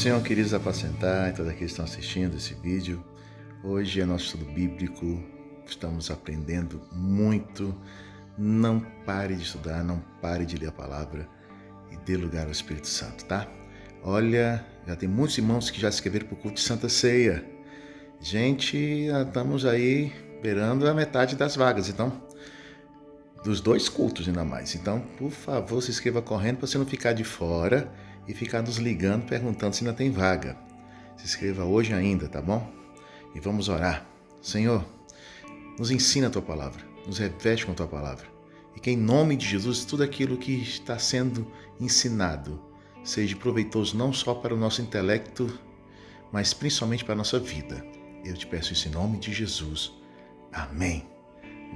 Senhor, queridos apacentar e todos aqueles que estão assistindo esse vídeo. Hoje é nosso estudo bíblico, estamos aprendendo muito. Não pare de estudar, não pare de ler a palavra e dê lugar ao Espírito Santo, tá? Olha, já tem muitos irmãos que já se inscreveram para o culto de Santa Ceia. Gente, já estamos aí beirando a metade das vagas, então, dos 2 cultos ainda mais. Então, por favor, se inscreva correndo para você não ficar de fora e ficar nos ligando, perguntando se ainda tem vaga. Se inscreva hoje ainda, tá bom? E vamos orar. Senhor, nos ensina a Tua Palavra, nos reveste com a Tua Palavra. E que em nome de Jesus, tudo aquilo que está sendo ensinado seja proveitoso não só para o nosso intelecto, mas principalmente para a nossa vida. Eu te peço isso em nome de Jesus. Amém.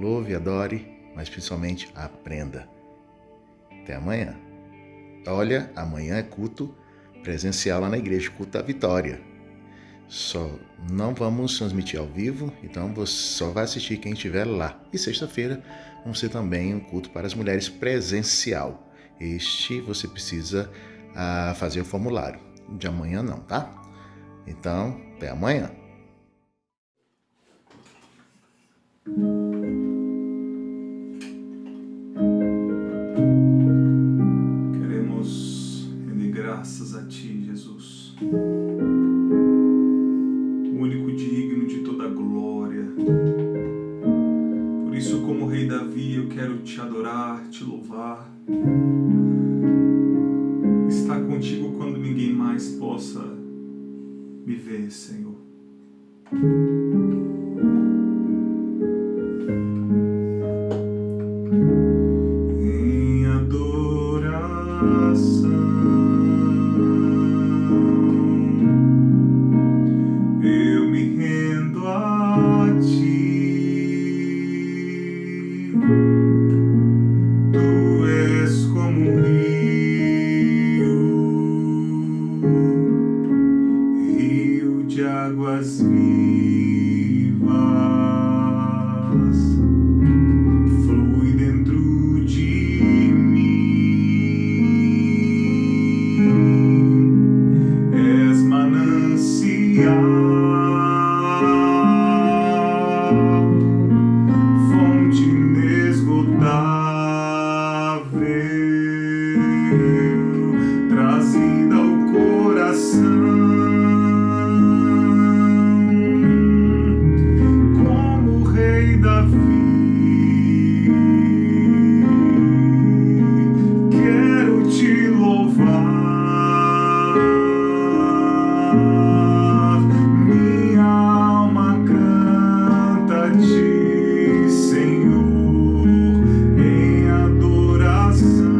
Louve, adore, mas principalmente aprenda. Até amanhã. Olha, amanhã é culto presencial lá na igreja, culto da Vitória. Só não vamos transmitir ao vivo, então você só vai assistir quem estiver lá. E sexta-feira vamos ter também um culto para as mulheres presencial. Este você precisa fazer o formulário. De amanhã não, tá? Então, até amanhã. Queremos render graças a Ti, Jesus, o único digno de toda glória. Por isso, como Rei Davi, eu quero Te adorar, Te louvar, estar contigo quando ninguém mais possa me ver, Senhor. Em adoração eu me rendo a Ti. Tu és como um rio de águas vivas, flui dentro de mim. És manancial, fonte inesgotável, trazida ao coração. Como o Rei Davi, quero Te louvar. Minha alma canta a Ti, Senhor, em adoração.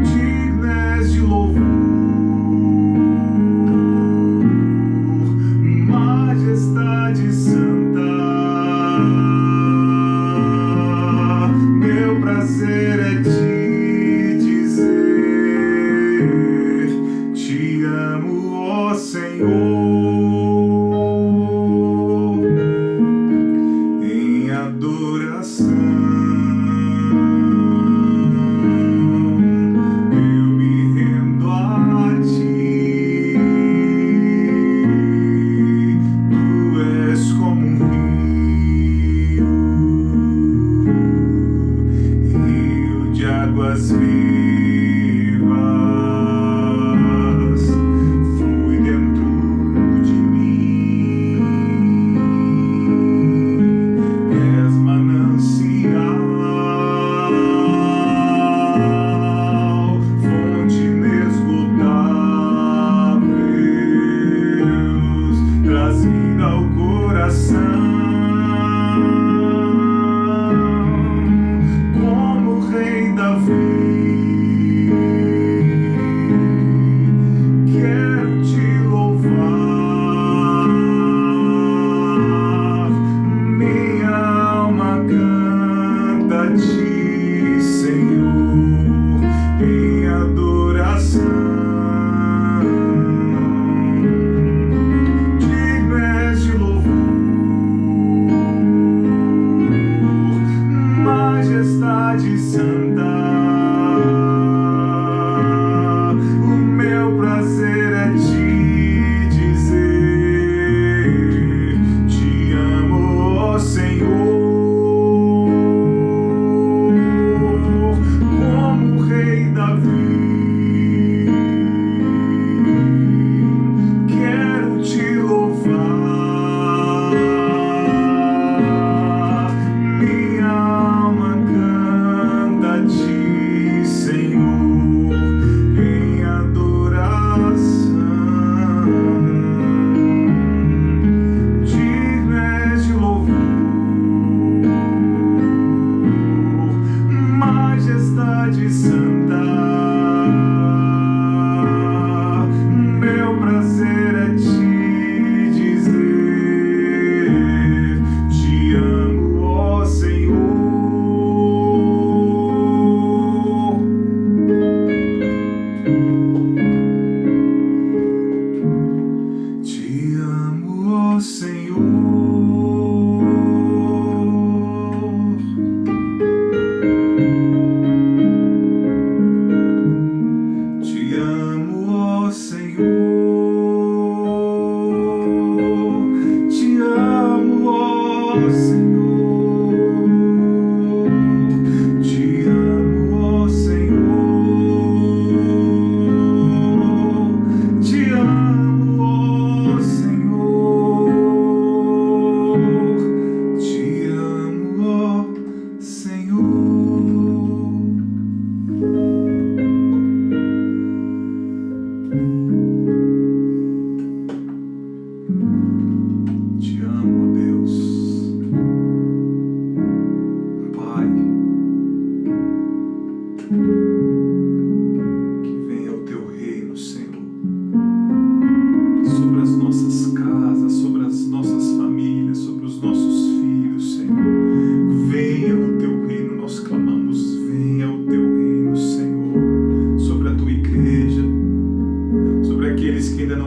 Digno és de louvor, majestade santa. Meu prazer é Te dizer: Te amo, ó Senhor, em adoração. Eu me rendo a Ti. Tu és como um rio de águas vivas, flui dentro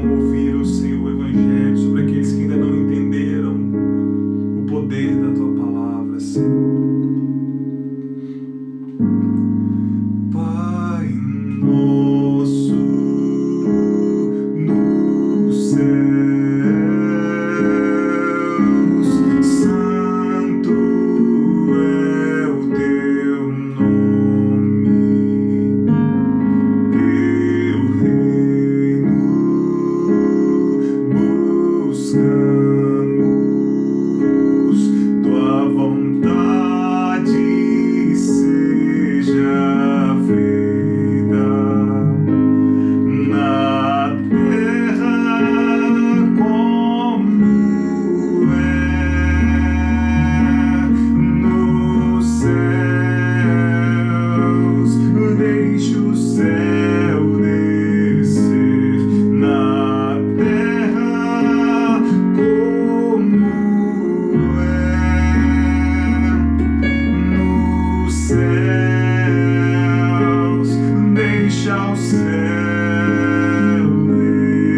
não ouviram, Senhor, o Evangelho, sobre aqueles que ainda não entenderam o poder da Tua palavra, Senhor. Pai nosso nos céus, santo é o Teu nome, Teu reino buscamos, Tua vontade seja feita na terra como é nos céus. Deixa o céu descer na terra como é nos céus. Deixa o céu descer.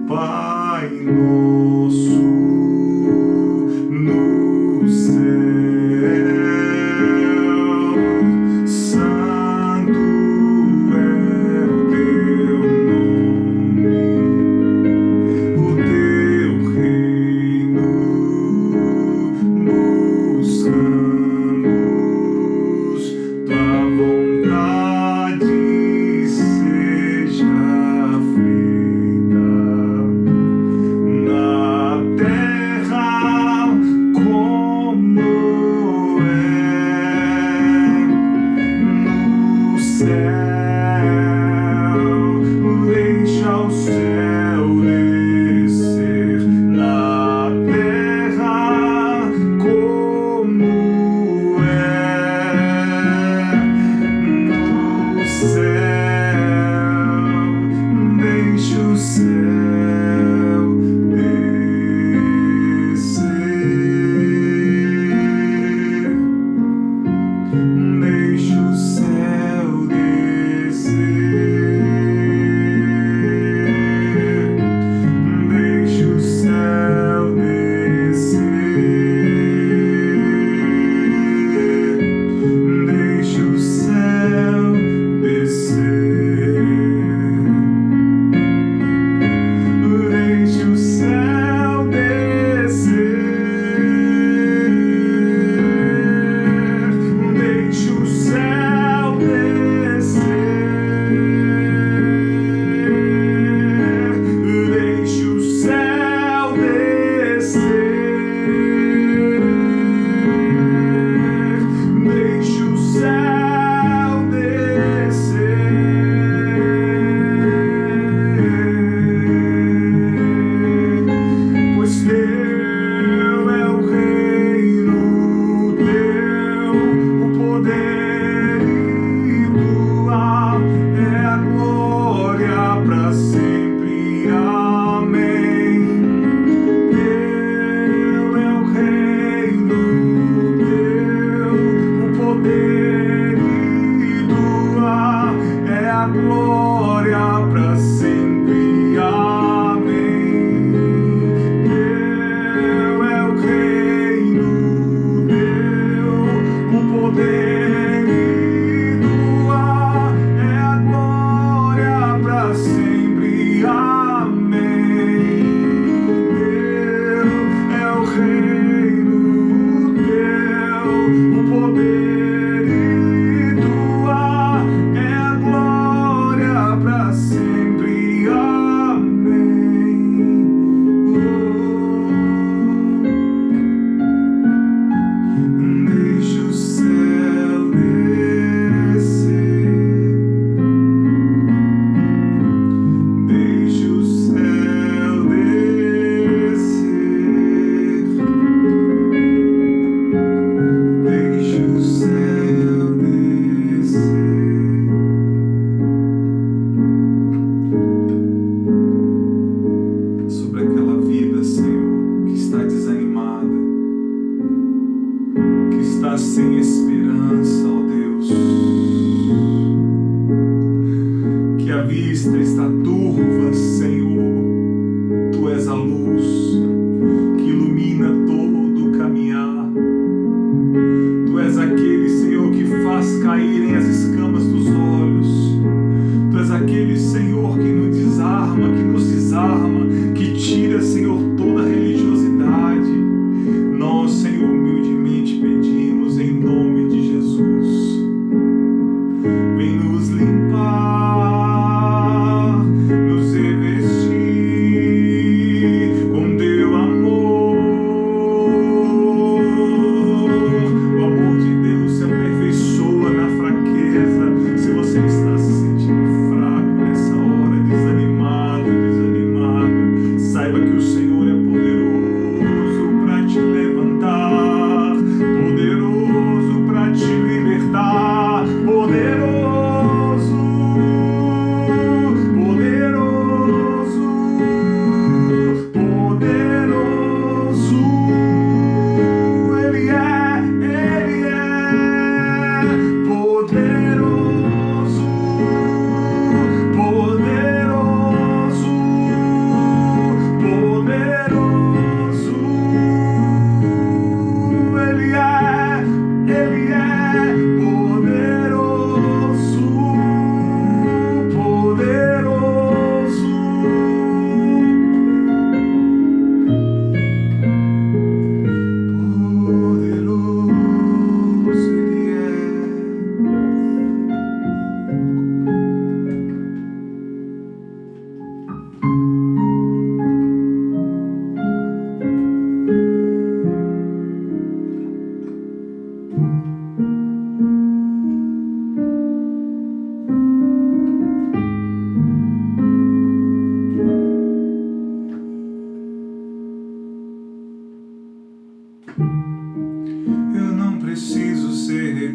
Pai nosso no céu, santo é o Teu nome, o Teu reino buscamos, Tua vontade seja feita na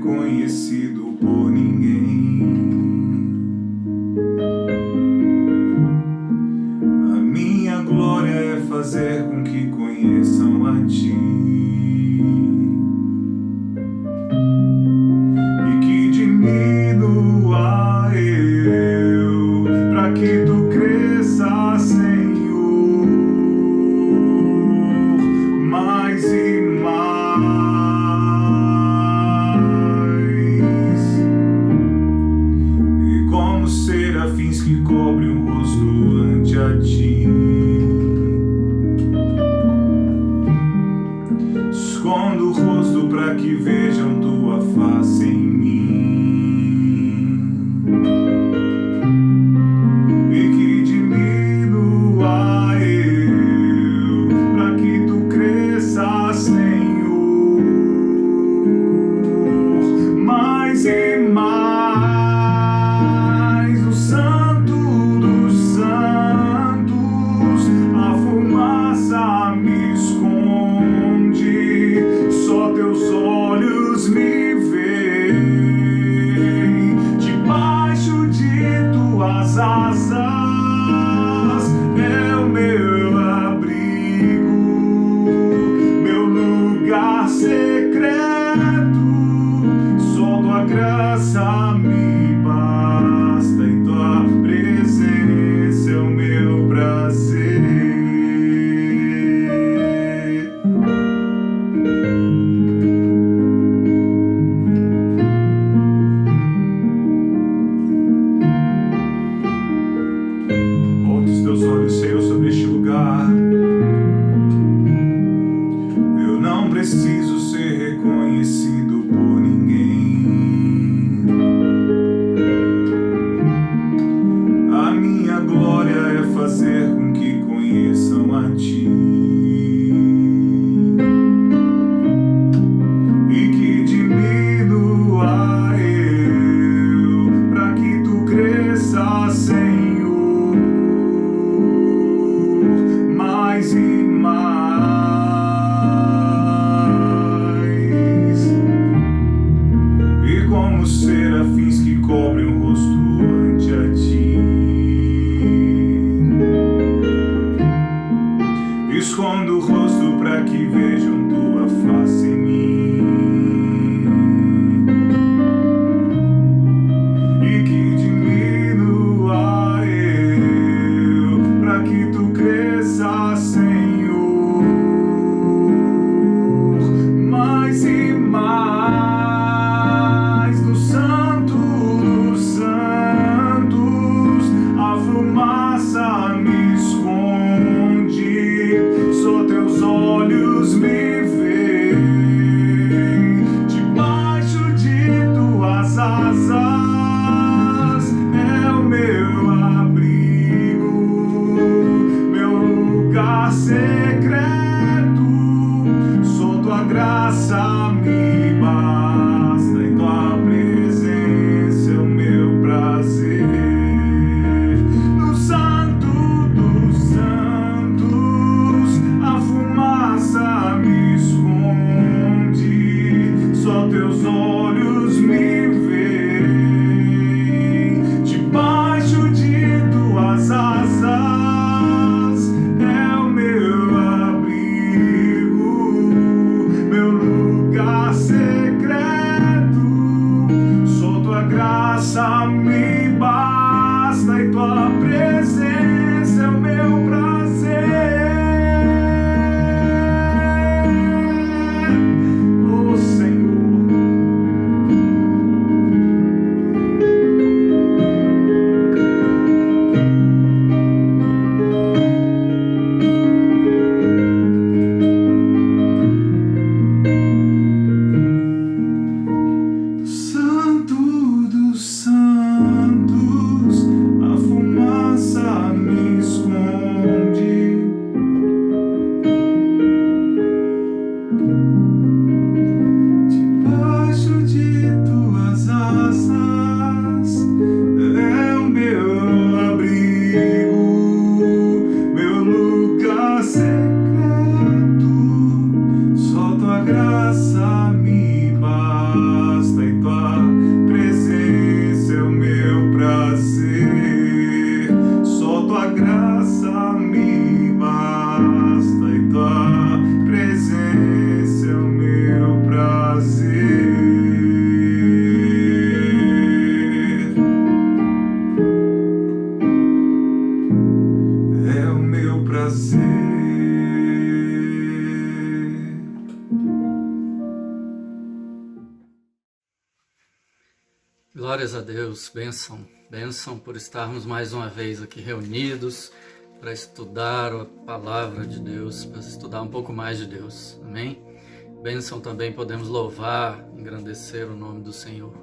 reconhecido por ninguém. A minha glória é fazer com que conheçam a Ti. Serafins que cobrem o rosto ante a Ti. Escondo o rosto para que vejam Tua face em mim, e que diminua eu, para que Tu cresças, Senhor, mais e mais. Asas é o meu abrigo, meu lugar secreto. Só Tua graça me basta e Tua presença é o meu prazer. Teus olhos, Senhor, sobre este lugar. Eu não preciso ser reconhecido por ninguém. A minha glória é fazer com que conheçam a Ti, e que diminua eu, para que Tu cresças, Senhor, mais e mais. E como serafins que cobrem o rosto ante a Ti, escondo o rosto para que vejam Tua face em mim, e que diminua eu, para que Tu cresças, Senhor, mais e mais. No Santo dos Santos, a fumaça me esconde, só Teus olhos me veem, debaixo de Tuas asas é o meu abrigo, meu lugar secreto. Só Tua graça me basta e Tua presença é o meu prazer. No Santo dos Santos, a fumaça me esconde, só Teus olhos me veem, debaixo de Tuas asas é o meu prazer. Glórias a Deus, bênção por estarmos mais uma vez aqui reunidos para estudar a palavra de Deus, para estudar um pouco mais de Deus, amém? Bênção também podemos louvar, engrandecer o nome do Senhor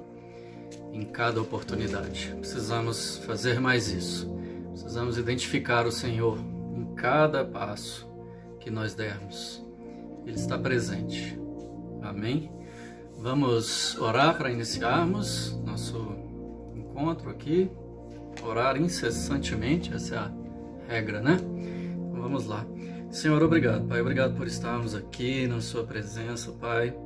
em cada oportunidade. Precisamos fazer mais isso, precisamos identificar o Senhor em cada passo que nós dermos. Ele está presente, amém? Vamos orar para iniciarmos nosso encontro aqui, orar incessantemente, essa é a regra, né? Então vamos lá. Senhor, obrigado, Pai, obrigado por estarmos aqui na Sua presença, Pai,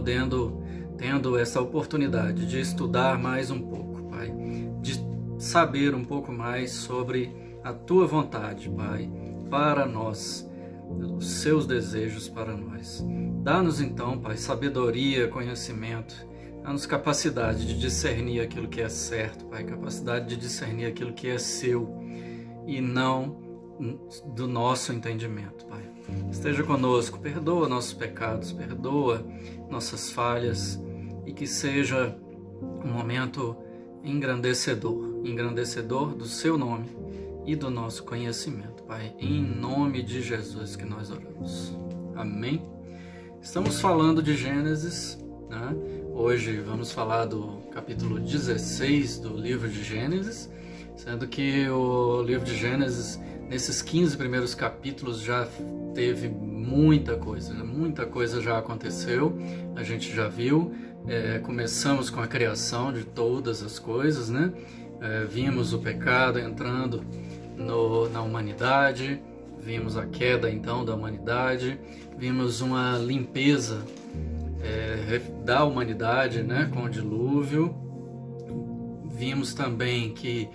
tendo essa oportunidade de estudar mais um pouco, Pai, de saber um pouco mais sobre a Tua vontade, Pai, para nós, os Seus desejos para nós. Dá-nos então, Pai, sabedoria, conhecimento, dá-nos capacidade de discernir aquilo que é certo, Pai, capacidade de discernir aquilo que é Seu e não do nosso entendimento, Pai. Esteja conosco, perdoa nossos pecados, perdoa nossas falhas e que seja um momento engrandecedor do Seu nome e do nosso conhecimento, Pai, em nome de Jesus que nós oramos. Amém? Estamos falando de Gênesis, né? Hoje vamos falar do capítulo 16 do livro de Gênesis, sendo que o livro de Gênesis, nesses 15 primeiros capítulos, já teve muita coisa já aconteceu, a gente já viu, começamos com a criação de todas as coisas, né? Vimos o pecado entrando na humanidade, vimos a queda então da humanidade, vimos uma limpeza da humanidade, né, com o dilúvio. Vimos também que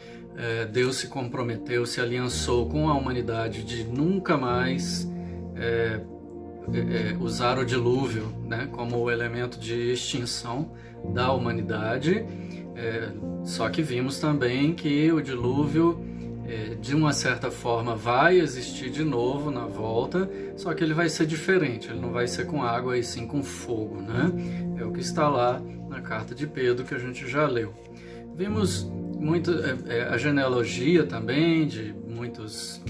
Deus se comprometeu, se aliançou com a humanidade de nunca mais usar o dilúvio, né, como o elemento de extinção da humanidade. Só que vimos também que o dilúvio, de uma certa forma, vai existir de novo na volta, só que ele vai ser diferente, ele não vai ser com água e sim com fogo, né? É o que está lá na carta de Pedro que a gente já leu. Vimos muito a genealogia também de muitos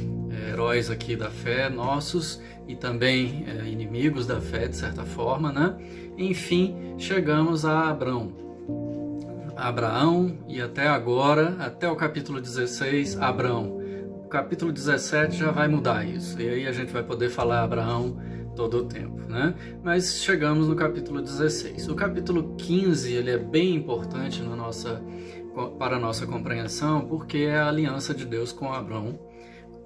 heróis aqui da fé nossos e também inimigos da fé de certa forma, né? Enfim, chegamos a Abraão e até agora, até o capítulo 16, Abrão. O capítulo 17 já vai mudar isso, e aí a gente vai poder falar Abraão todo o tempo, né? Mas chegamos no capítulo 16. O capítulo 15, ele é bem importante para a nossa compreensão, porque é a aliança de Deus com Abrão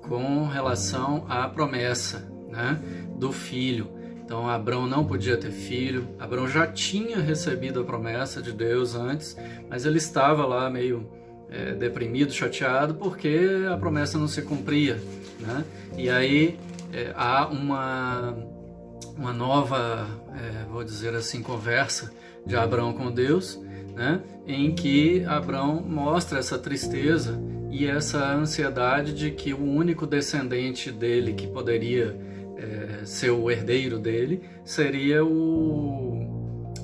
com relação à promessa, né, do filho. Então, Abrão não podia ter filho, Abrão já tinha recebido a promessa de Deus antes, mas ele estava lá meio deprimido, chateado, porque a promessa não se cumpria, né? E aí há uma nova, vou dizer assim, conversa de Abrão com Deus, né? Em que Abrão mostra essa tristeza e essa ansiedade de que o único descendente dele que poderia ser o herdeiro dele seria o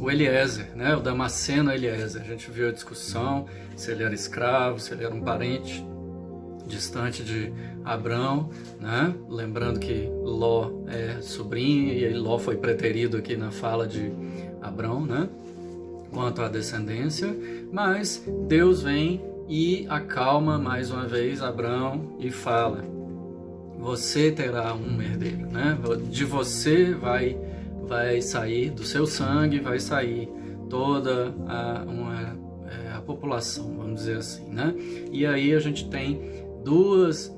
Eliezer, né? O Damasceno Eliezer. A gente viu a discussão se ele era escravo, se ele era um parente distante de Abrão, né? Lembrando que Ló é sobrinho e Ló foi preterido aqui na fala de Abrão, né? Quanto à descendência, mas Deus vem e acalma mais uma vez Abrão e fala: você terá um herdeiro, né? De você vai sair, do seu sangue vai sair toda a população, vamos dizer assim, né? E aí a gente tem duas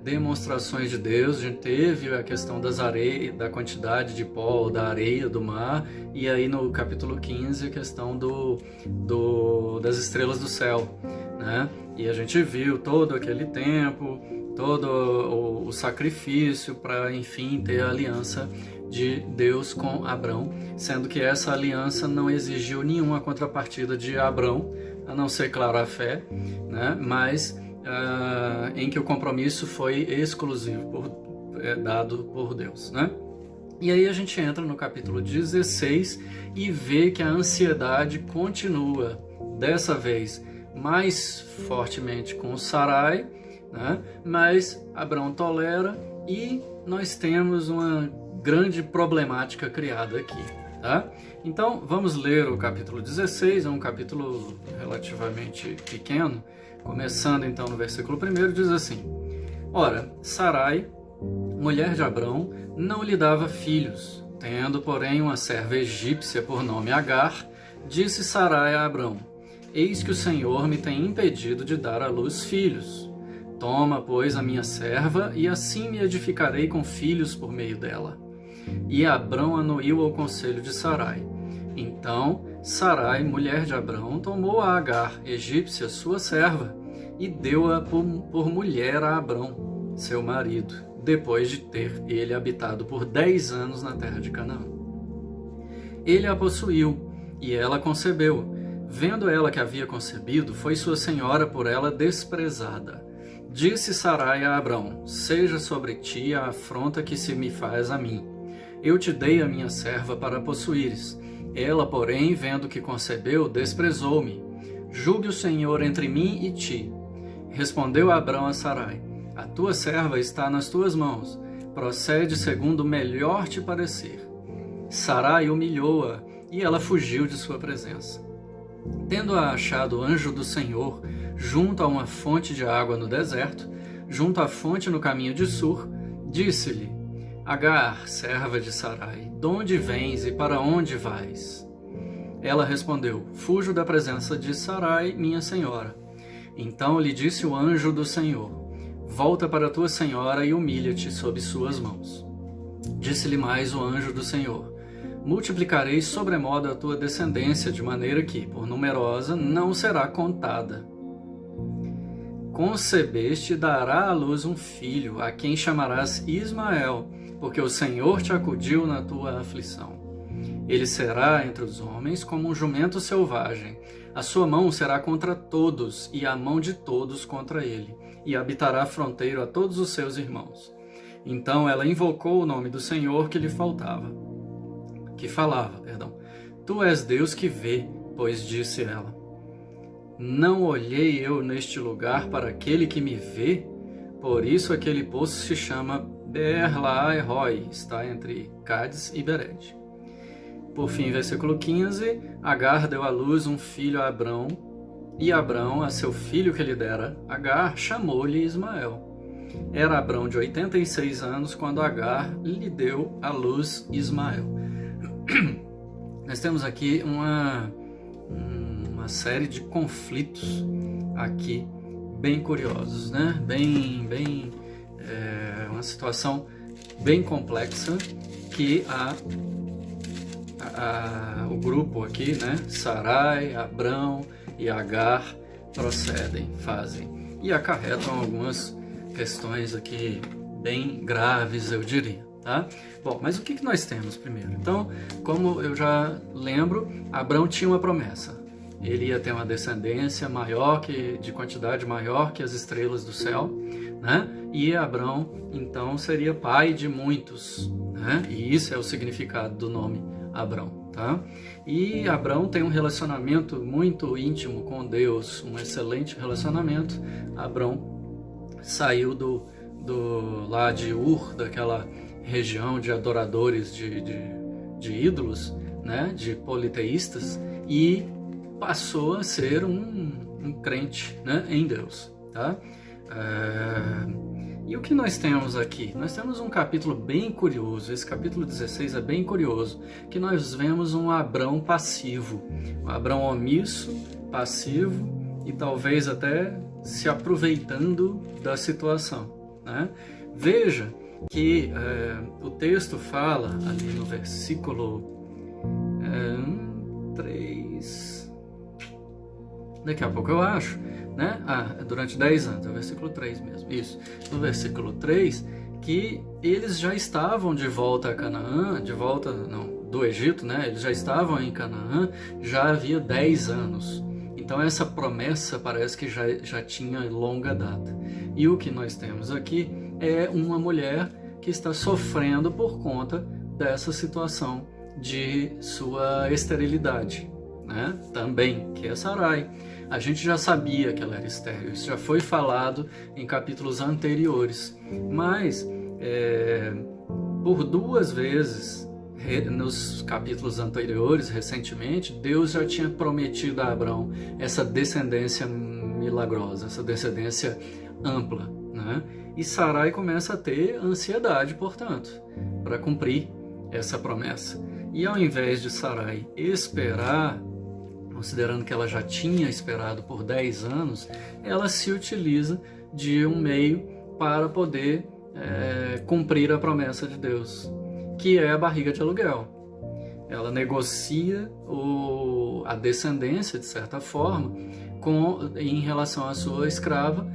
demonstrações de Deus. A gente teve a questão das areias, da quantidade de pó, da areia do mar, e aí no capítulo 15 a questão das estrelas do céu, né? E a gente viu todo aquele tempo, todo o sacrifício para, enfim, ter a aliança de Deus com Abrão, sendo que essa aliança não exigiu nenhuma contrapartida de Abrão, a não ser, claro, a fé, né? Mas em que o compromisso foi exclusivo, dado por Deus, né? E aí a gente entra no capítulo 16 e vê que a ansiedade continua, dessa vez mais fortemente com Sarai, né? Mas Abrão tolera e nós temos uma grande problemática criada aqui, tá? Então vamos ler o capítulo 16, é um capítulo relativamente pequeno, começando então no versículo 1, diz assim: Ora, Sarai, mulher de Abrão, não lhe dava filhos, tendo, porém, uma serva egípcia por nome Agar, disse Sarai a Abrão: Eis que o Senhor me tem impedido de dar à luz filhos. Toma, pois, a minha serva, e assim me edificarei com filhos por meio dela. E Abrão anuiu ao conselho de Sarai. Então Sarai, mulher de Abrão, tomou a Agar, egípcia, sua serva, e deu-a por mulher a Abrão, seu marido, depois de ter ele habitado por 10 anos na terra de Canaã. Ele a possuiu, e ela concebeu. Vendo ela que havia concebido, foi sua senhora por ela desprezada. Disse Sarai a Abrão: Seja sobre ti a afronta que se me faz a mim. Eu te dei a minha serva para possuíres. Ela, porém, vendo que concebeu, desprezou-me. Julgue o Senhor entre mim e ti. Respondeu Abrão a Sarai: A tua serva está nas tuas mãos. Procede segundo o melhor te parecer. Sarai humilhou-a, e ela fugiu de sua presença. Tendo-a achado o anjo do Senhor, junto a uma fonte de água no deserto, junto à fonte no caminho de Sur, disse-lhe: Agar, serva de Sarai, de onde vens e para onde vais? Ela respondeu: Fujo da presença de Sarai, minha senhora. Então lhe disse o anjo do Senhor: Volta para tua senhora e humilha-te sob suas mãos. Disse-lhe mais o anjo do Senhor: Multiplicarei sobremodo a tua descendência, de maneira que, por numerosa, não será contada. Concebeste e dará à luz um filho, a quem chamarás Ismael, porque o Senhor te acudiu na tua aflição. Ele será entre os homens como um jumento selvagem. A sua mão será contra todos, e a mão de todos contra ele, e habitará fronteiro a todos os seus irmãos. Então ela invocou o nome do Senhor que lhe falava. Tu és Deus que vê, pois disse ela: Não olhei eu neste lugar para aquele que me vê? Por isso aquele poço se chama Beer-Lahai-Roi, está entre Cádiz e Bered. Por fim, versículo 15, Agar deu à luz um filho a Abrão, e Abrão, a seu filho que lhe dera, Agar, chamou-lhe Ismael. Era Abrão de 86 anos quando Agar lhe deu à luz Ismael. Nós temos aqui uma série de conflitos aqui bem curiosos, né? Uma situação bem complexa que o grupo aqui, né? Sarai, Abrão e Agar fazem e acarretam algumas questões aqui bem graves, eu diria. Tá? Bom, mas o que nós temos primeiro? Então, como eu já lembro, Abrão tinha uma promessa. Ele ia ter uma descendência de quantidade maior que as estrelas do céu, né? E Abrão, então, seria pai de muitos, né? E isso é o significado do nome Abrão, tá? E Abrão tem um relacionamento muito íntimo com Deus, um excelente relacionamento. Abrão saiu lá de Ur, daquela região de adoradores de ídolos, né, de politeístas, e passou a ser um crente, né, em Deus. Tá? E o que nós temos aqui? Nós temos um capítulo bem curioso, esse capítulo 16 é bem curioso, que nós vemos um Abrão passivo, um Abrão omisso, passivo e talvez até se aproveitando da situação. Né? Veja que o texto fala ali no versículo 3, daqui a pouco eu acho, né? Durante 10 anos, é o versículo 3 mesmo, isso, no versículo 3, que eles já estavam de volta a Canaã, do Egito, né? Eles já estavam em Canaã, já havia 10 anos. Então essa promessa parece que já tinha longa data. E o que nós temos aqui é uma mulher que está sofrendo por conta dessa situação de sua esterilidade, né? Também, que é Sarai. A gente já sabia que ela era estéril, isso já foi falado em capítulos anteriores, mas por 2 vezes nos capítulos anteriores, recentemente, Deus já tinha prometido a Abrão essa descendência milagrosa, essa descendência ampla, né? E Sarai começa a ter ansiedade, portanto, para cumprir essa promessa. E ao invés de Sarai esperar, considerando que ela já tinha esperado por 10 anos, ela se utiliza de um meio para poder cumprir a promessa de Deus, que é a barriga de aluguel. Ela negocia a descendência, de certa forma, em relação à sua escrava,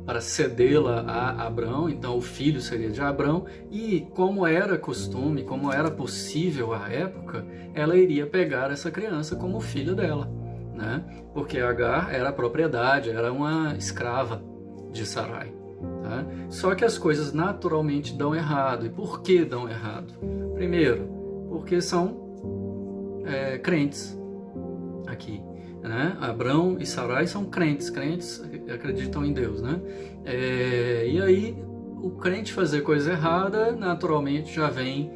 para cedê-la a Abrão. Então o filho seria de Abrão, e como era costume, como era possível à época, ela iria pegar essa criança como filho dela, né? Porque Agar era propriedade, era uma escrava de Sarai. Tá? Só que as coisas naturalmente dão errado. E por que dão errado? Primeiro, porque são crentes aqui, né? Abrão e Sarai são crentes acreditam em Deus, né? E aí o crente fazer coisa errada, naturalmente já vem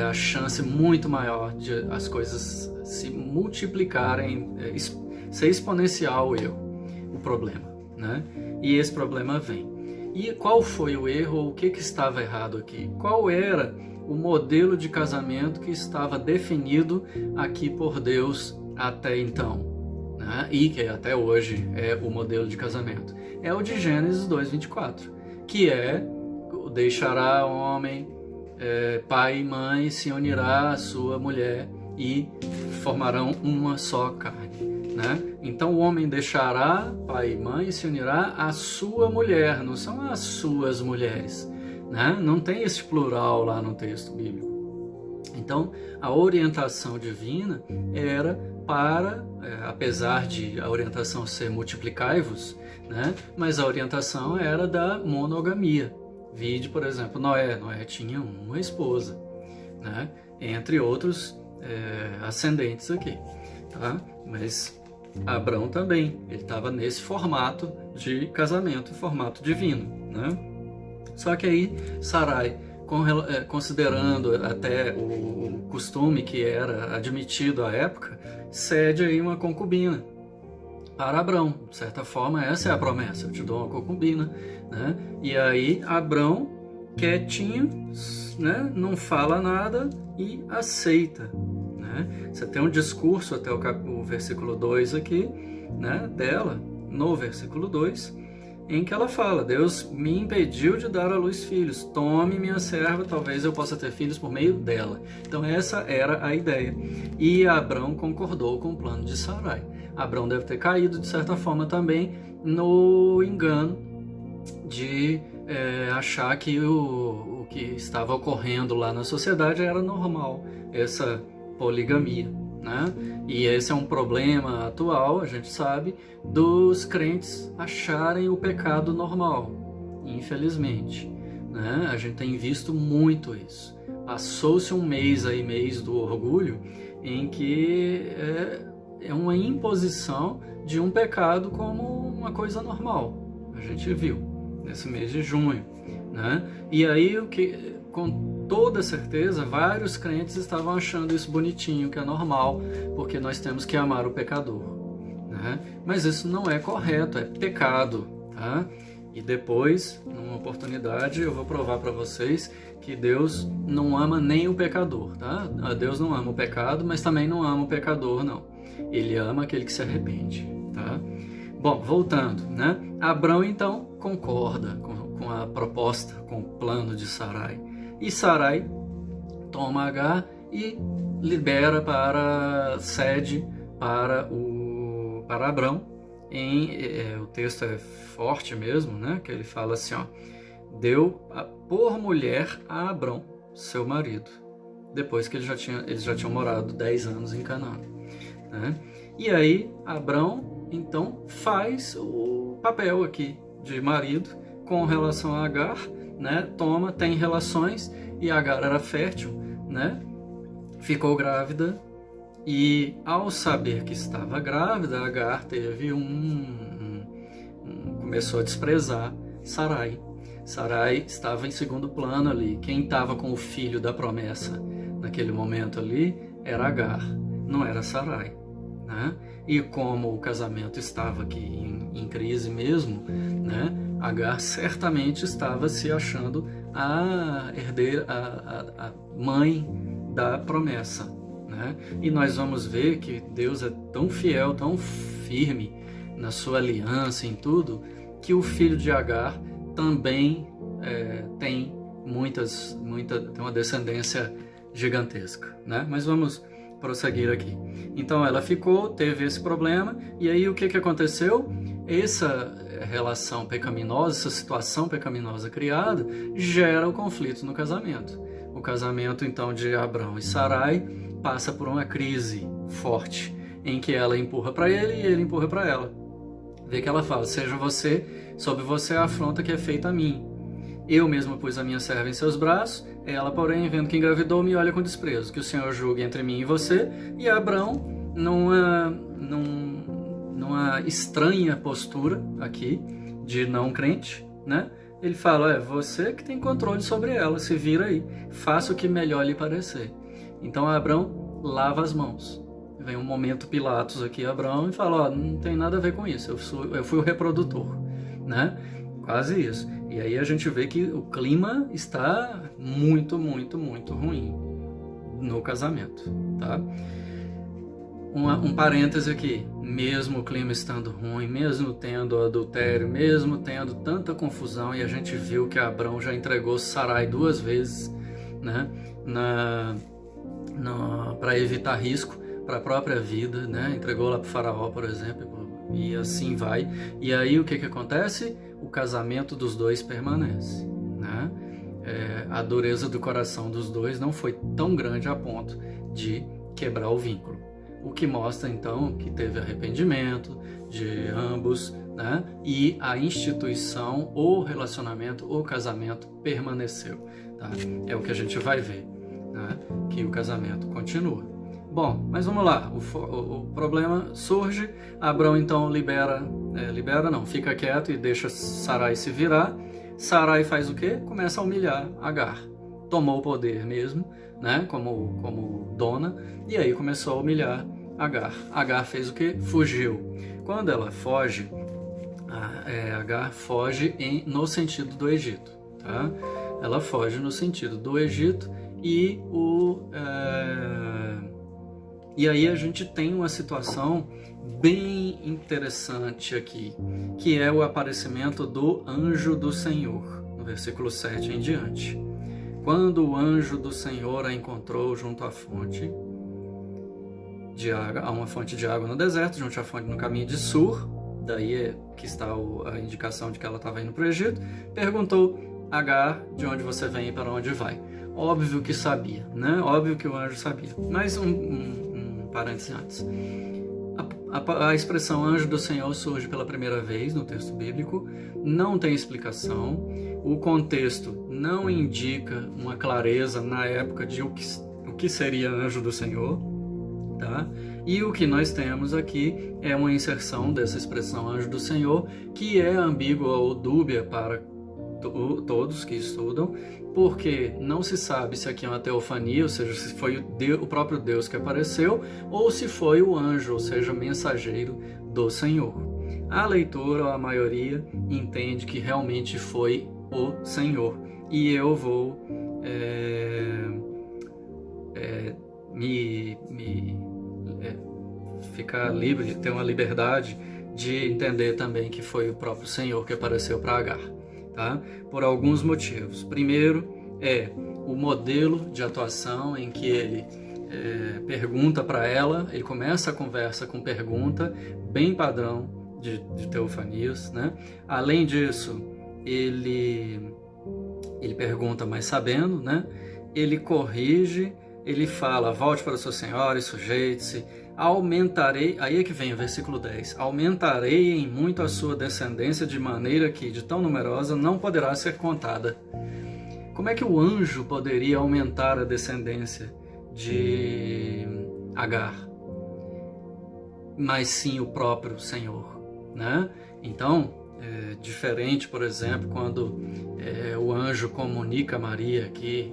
a chance muito maior de as coisas se multiplicarem, ser exponencial o problema, né? E esse problema vem. E qual foi o erro, o que estava errado aqui? Qual era o modelo de casamento que estava definido aqui por Deus até então, né? E que até hoje é o modelo de casamento? É o de Gênesis 2:24, que deixará o homem pai e mãe, se unirá à sua mulher e formarão uma só carne. Né? Então o homem deixará pai e mãe e se unirá à sua mulher, não são as suas mulheres, né? Não tem esse plural lá no texto bíblico. Então a orientação divina era para, apesar de a orientação ser multiplicai-vos, né? Mas a orientação era da monogamia. Vide, por exemplo, Noé tinha uma esposa, né? Entre outros ascendentes aqui, tá? Mas Abrão também, ele estava nesse formato de casamento, formato divino, né? Só que aí Sarai, considerando até o costume que era admitido à época, cede aí uma concubina para Abrão. De certa forma, essa é a promessa: eu te dou uma concubina, né? E aí Abrão, quietinho, né? Não fala nada e aceita. Você tem um discurso até o versículo 2 aqui, né, dela, no versículo 2, em que ela fala: Deus me impediu de dar à luz filhos, tome minha serva, talvez eu possa ter filhos por meio dela. Então essa era a ideia. E Abrão concordou com o plano de Sarai. Abrão deve ter caído, de certa forma, também no engano de achar que o que estava ocorrendo lá na sociedade era normal, essa poligamia, né? E esse é um problema atual, a gente sabe, dos crentes acharem o pecado normal, infelizmente, né? A gente tem visto muito isso. Passou-se um mês do orgulho, em que é uma imposição de um pecado como uma coisa normal. A gente viu nesse mês de junho, né? E aí com toda certeza, vários crentes estavam achando isso bonitinho, que é normal, porque nós temos que amar o pecador, né? Mas isso não é correto, é pecado, tá? E depois, numa oportunidade, eu vou provar para vocês que Deus não ama nem o pecador, tá? Deus não ama o pecado, mas também não ama o pecador, não. Ele ama aquele que se arrepende, tá? Bom, voltando, né? Abrão, então, concorda com a proposta, com o plano de Sarai. E Sarai toma Agar e cede para Abrão. O texto é forte mesmo, né? Que ele fala assim, ó: deu por mulher a Abrão, seu marido, depois que eles já tinham morado 10 anos em Canaã, né? E aí Abrão então faz o papel aqui de marido com relação a Agar, né? Tem relações, e Agar era fértil, né? Ficou grávida, e ao saber que estava grávida, Agar teve começou a desprezar Sarai. Sarai estava em segundo plano ali. Quem estava com o filho da promessa naquele momento ali era Agar, não era Sarai, né? E como o casamento estava aqui em crise mesmo, né? Agar certamente estava se achando a herdeira, a mãe da promessa, né? E nós vamos ver que Deus é tão fiel, tão firme na sua aliança, em tudo, que o filho de Agar também tem uma descendência gigantesca, né? Mas vamos prosseguir aqui. Então ela teve esse problema, e aí o que aconteceu? Essa relação pecaminosa, essa situação pecaminosa criada, gera o conflito no casamento. O casamento, então, de Abrão e Sarai passa por uma crise forte, em que ela empurra para ele e ele empurra para ela. Vê que ela fala: seja sobre você a afronta que é feita a mim. Eu mesmo pus a minha serva em seus braços, ela, porém, vendo que engravidou, me olha com desprezo. Que o Senhor julgue entre mim e você. E Abrão, numa estranha postura aqui, de não crente, né? Ele fala: você que tem controle sobre ela, se vira aí, faça o que melhor lhe parecer. Então Abrão lava as mãos. Vem um momento Pilatos aqui, Abrão, e fala: não tem nada a ver com isso, eu fui o reprodutor, né? Quase isso. E aí a gente vê que o clima está muito, muito, muito ruim no casamento, tá? Um parêntese aqui: mesmo o clima estando ruim, mesmo tendo adultério, mesmo tendo tanta confusão, e a gente viu que Abrão já entregou Sarai 2 vezes, né? Para evitar risco para a própria vida, né? Entregou lá para o faraó, por exemplo, e assim vai. E aí o que acontece? O casamento dos dois permanece, né? A dureza do coração dos dois não foi tão grande a ponto de quebrar o vínculo. O que mostra, então, que teve arrependimento de ambos, né? E a instituição, o relacionamento, o casamento permaneceu, tá? É o que a gente vai ver, né? Que o casamento continua. Bom, mas vamos lá. O problema surge. Abrão, então, fica quieto e deixa Sarai se virar. Sarai faz o quê? Começa a humilhar Agar. Tomou o poder mesmo, né? Como dona, e aí começou a humilhar Agar. Agar fez o quê? Fugiu. Quando ela foge, Agar foge no sentido do Egito, tá? Ela foge no sentido do Egito, e aí a gente tem uma situação bem interessante aqui, que é o aparecimento do anjo do Senhor, no versículo 7 em diante. Quando o anjo do Senhor a encontrou junto à fonte de água, a uma fonte de água no deserto, junto à fonte no caminho de Sur, daí que está a indicação de que ela estava indo para o Egito, perguntou: Agar, de onde você vem e para onde vai? Óbvio que sabia, né? Óbvio que o anjo sabia. Mas um parêntese antes. A expressão anjo do Senhor surge pela primeira vez no texto bíblico, não tem explicação, o contexto não indica uma clareza na época de o que seria anjo do Senhor, tá? E o que nós temos aqui é uma inserção dessa expressão anjo do Senhor, que é ambígua ou dúbia para todos que estudam, porque não se sabe se aqui é uma teofania, ou seja, se foi o próprio Deus que apareceu, ou se foi o anjo, ou seja, mensageiro do Senhor. A leitura, a maioria, entende que realmente foi o Senhor. E eu vou ficar livre, ter uma liberdade de entender também que foi o próprio Senhor que apareceu para Agar. Tá? Por alguns motivos. Primeiro é o modelo de atuação em que ele pergunta para ela, ele começa a conversa com pergunta, bem padrão de teofanias, né? Além disso, ele pergunta, mas sabendo, né? Ele corrige ele fala, volte para sua senhora e sujeite-se, aumentarei, aí é que vem o versículo 10, aumentarei em muito a sua descendência de maneira que, de tão numerosa, não poderá ser contada. Como é que o anjo poderia aumentar a descendência de Agar? Mas sim o próprio Senhor, né? Então, diferente, por exemplo, quando o anjo comunica a Maria que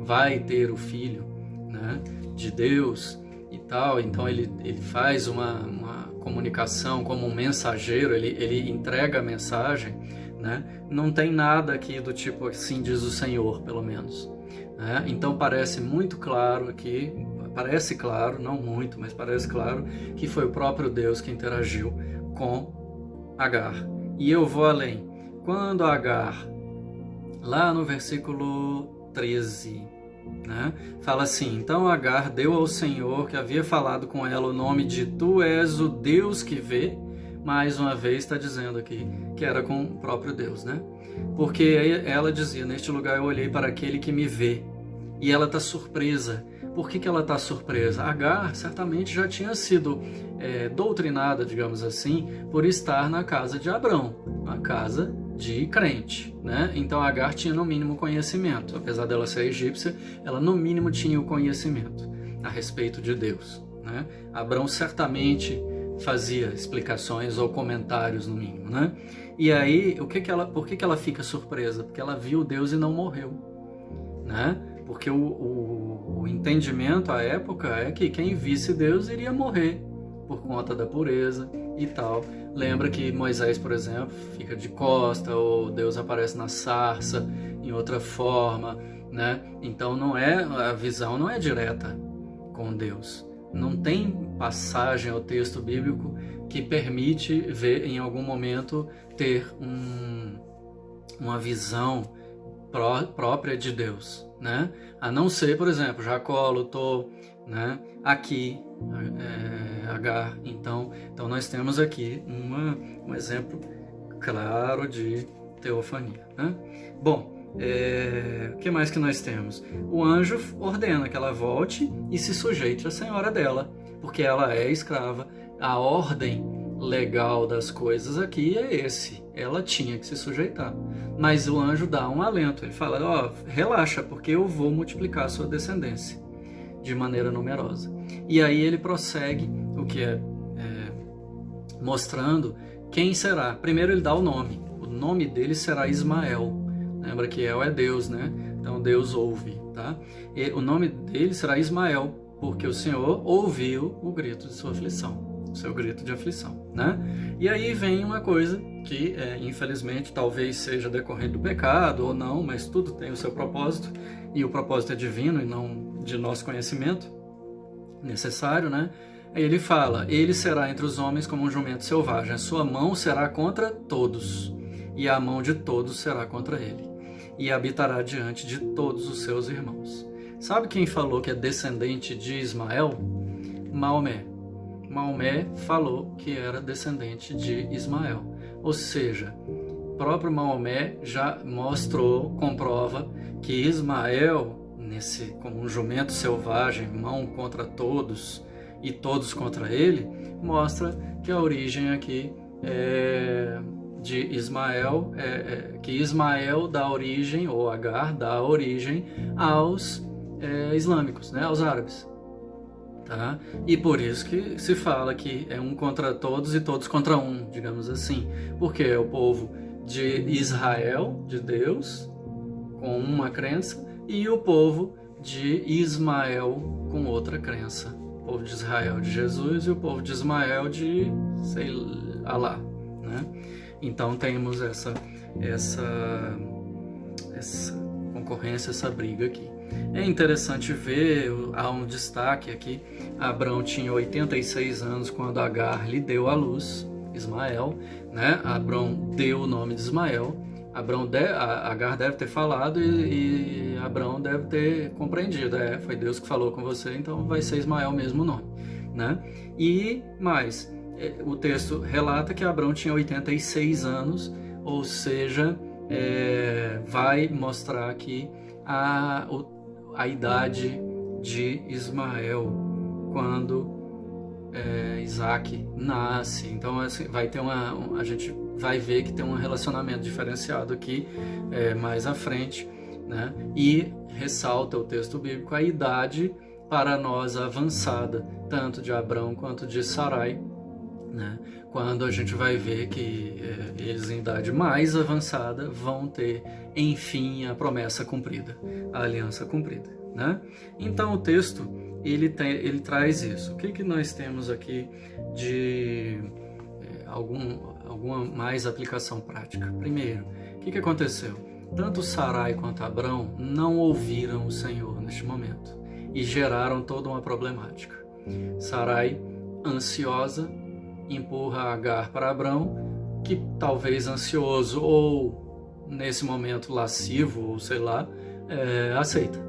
vai ter o filho, né, de Deus e tal, então ele faz uma comunicação como um mensageiro, ele entrega a mensagem, né? Não tem nada aqui do tipo assim diz o Senhor, pelo menos, né? Então parece muito claro aqui, parece claro, não muito, mas parece claro que foi o próprio Deus que interagiu com Agar. E eu vou além. Quando Agar, lá no versículo 13, né, fala assim, então Agar deu ao Senhor que havia falado com ela o nome de Tu és o Deus que vê. Mais uma vez está dizendo aqui que era com o próprio Deus, né? Porque ela dizia, neste lugar eu olhei para aquele que me vê. E ela está surpresa. Por que ela está surpresa? Agar certamente já tinha sido doutrinada, digamos assim, por estar na casa de Abrão, uma casa de crente, né? Então Agar tinha no mínimo conhecimento, apesar dela ser egípcia, ela no mínimo tinha o conhecimento a respeito de Deus, né? Abrão certamente fazia explicações ou comentários no mínimo, né? E aí, por que ela fica surpresa? Porque ela viu Deus e não morreu, né? Porque o entendimento à época é que quem visse Deus iria morrer por conta da pureza e tal. Lembra que Moisés, por exemplo, fica de costa, ou Deus aparece na sarça em outra forma, né? Então a visão não é direta com Deus. Não tem passagem ao texto bíblico que permite ver em algum momento ter uma visão própria de Deus, né? A não ser, por exemplo, Jacó lutou, né, aqui, Agar. Então nós temos aqui um exemplo claro de teofania, né? Bom, o que mais que nós temos? O anjo ordena que ela volte e se sujeite à senhora dela, porque ela é escrava. A ordem legal das coisas aqui é esse, ela tinha que se sujeitar. Mas o anjo dá um alento, ele fala, relaxa, porque eu vou multiplicar a sua descendência de maneira numerosa. E aí ele prossegue, o que mostrando quem será. Primeiro ele dá o nome dele será Ismael. Lembra que El é Deus, né? Então Deus ouve, tá? E o nome dele será Ismael, porque o Senhor ouviu o grito de sua aflição, o seu grito de aflição, né? E aí vem uma coisa que, infelizmente, talvez seja decorrente do pecado ou não, mas tudo tem o seu propósito, e o propósito é divino e não de nosso conhecimento necessário, né? Aí ele fala, ele será entre os homens como um jumento selvagem, a sua mão será contra todos, e a mão de todos será contra ele, e habitará diante de todos os seus irmãos. Sabe quem falou que é descendente de Ismael? Maomé. Maomé falou que era descendente de Ismael. Ou seja, o próprio Maomé já comprova que Ismael, como um jumento selvagem, mão contra todos e todos contra ele, mostra que a origem aqui de Ismael, que Ismael dá origem, ou Agar dá origem aos islâmicos, né, aos árabes. Tá? E por isso que se fala que é um contra todos e todos contra um, digamos assim. Porque é o povo de Israel, de Deus, com uma crença, e o povo de Ismael com outra crença. O povo de Israel de Jesus e o povo de Ismael de Alá, né? Então temos essa concorrência, essa briga aqui. É interessante ver, há um destaque aqui, Abrão tinha 86 anos quando Agar lhe deu à luz, Ismael, né? Abrão deu o nome de Ismael, Agar deve ter falado e Abrão deve ter compreendido, foi Deus que falou com você, então vai ser Ismael mesmo o nome, né? E mais, o texto relata que Abrão tinha 86 anos, ou seja, vai mostrar aqui a idade de Ismael, quando Isaac nasce. Então assim, a gente vai ver que tem um relacionamento diferenciado aqui mais à frente, né? E ressalta o texto bíblico a idade para nós avançada, tanto de Abrão quanto de Sarai, né? Quando a gente vai ver que eles em idade mais avançada vão ter, enfim, a promessa cumprida, a aliança cumprida, né? Então o texto ele traz isso. O que nós temos aqui de alguma mais aplicação prática? Primeiro, o que aconteceu? Tanto Sarai quanto Abrão não ouviram o Senhor neste momento e geraram toda uma problemática. Sarai, ansiosa, empurra Agar para Abrão, que talvez ansioso ou nesse momento lascivo, ou sei lá, aceita,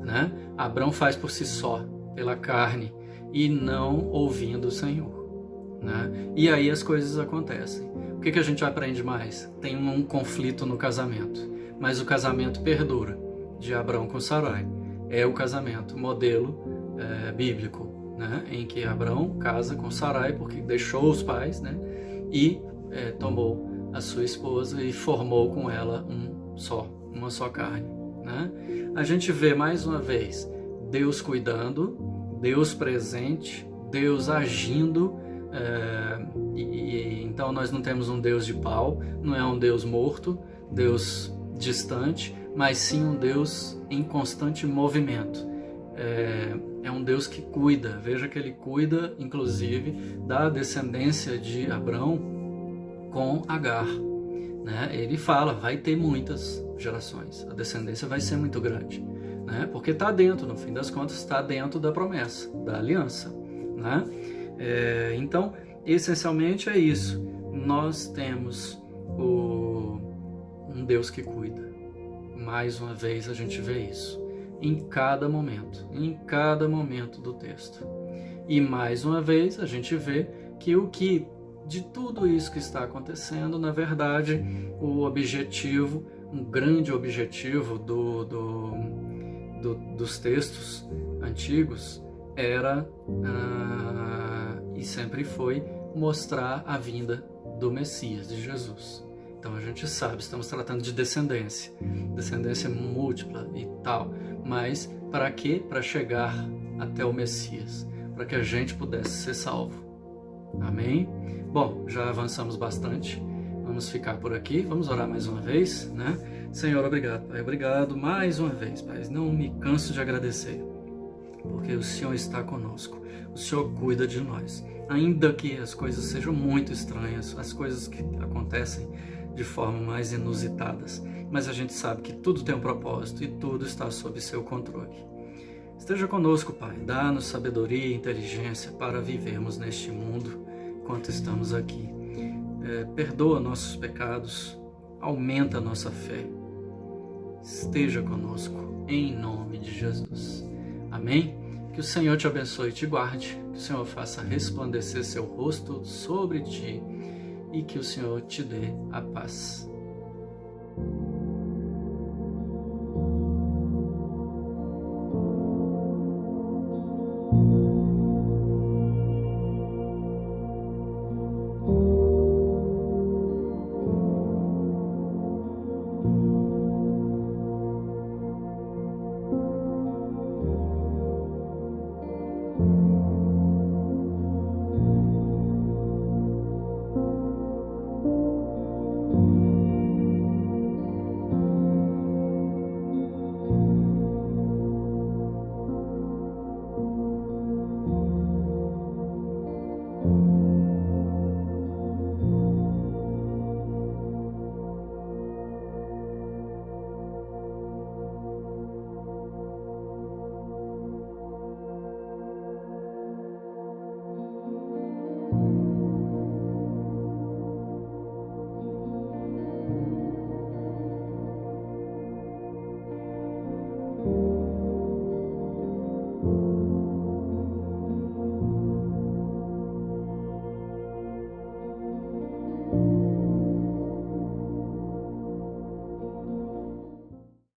né? Abrão faz por si só, pela carne, e não ouvindo o Senhor, né? E aí as coisas acontecem. O que a gente aprende mais? Tem um conflito no casamento, mas o casamento perdura, de Abrão com Sarai. É o casamento modelo bíblico, né? Em que Abrão casa com Sarai porque deixou os pais, né? E tomou a sua esposa e formou com ela uma só carne, né? A gente vê mais uma vez Deus cuidando, Deus presente, Deus agindo, então nós não temos um Deus de pau, não é um Deus morto, Deus distante, mas sim um Deus em constante movimento. É um Deus que cuida. Veja que ele cuida, inclusive, da descendência de Abrão com Agar, né? Ele fala, vai ter muitas gerações, a descendência vai ser muito grande, né? Porque está dentro, no fim das contas, está dentro da promessa, da aliança, né? Então, essencialmente é isso. Nós temos um Deus que cuida. Mais uma vez a gente vê isso em cada momento do texto. E mais uma vez a gente vê que de tudo isso que está acontecendo, na verdade, o objetivo, um grande objetivo dos textos antigos era e sempre foi mostrar a vinda do Messias, de Jesus. Então a gente sabe, estamos tratando de descendência múltipla e tal, mas para quê? Para chegar até o Messias, para que a gente pudesse ser salvo. Amém? Bom, já avançamos bastante, vamos ficar por aqui, vamos orar mais uma vez, né? Senhor, obrigado, Pai, obrigado mais uma vez, Pai, não me canso de agradecer, porque o Senhor está conosco, o Senhor cuida de nós, ainda que as coisas sejam muito estranhas, as coisas que acontecem de forma mais inusitadas, mas a gente sabe que tudo tem um propósito e tudo está sob seu controle. Esteja conosco, Pai, dá-nos sabedoria e inteligência para vivermos neste mundo enquanto estamos aqui. Perdoa nossos pecados, aumenta a nossa fé. Esteja conosco, em nome de Jesus. Amém? Que o Senhor te abençoe e te guarde, que o Senhor faça resplandecer seu rosto sobre ti e que o Senhor te dê a paz.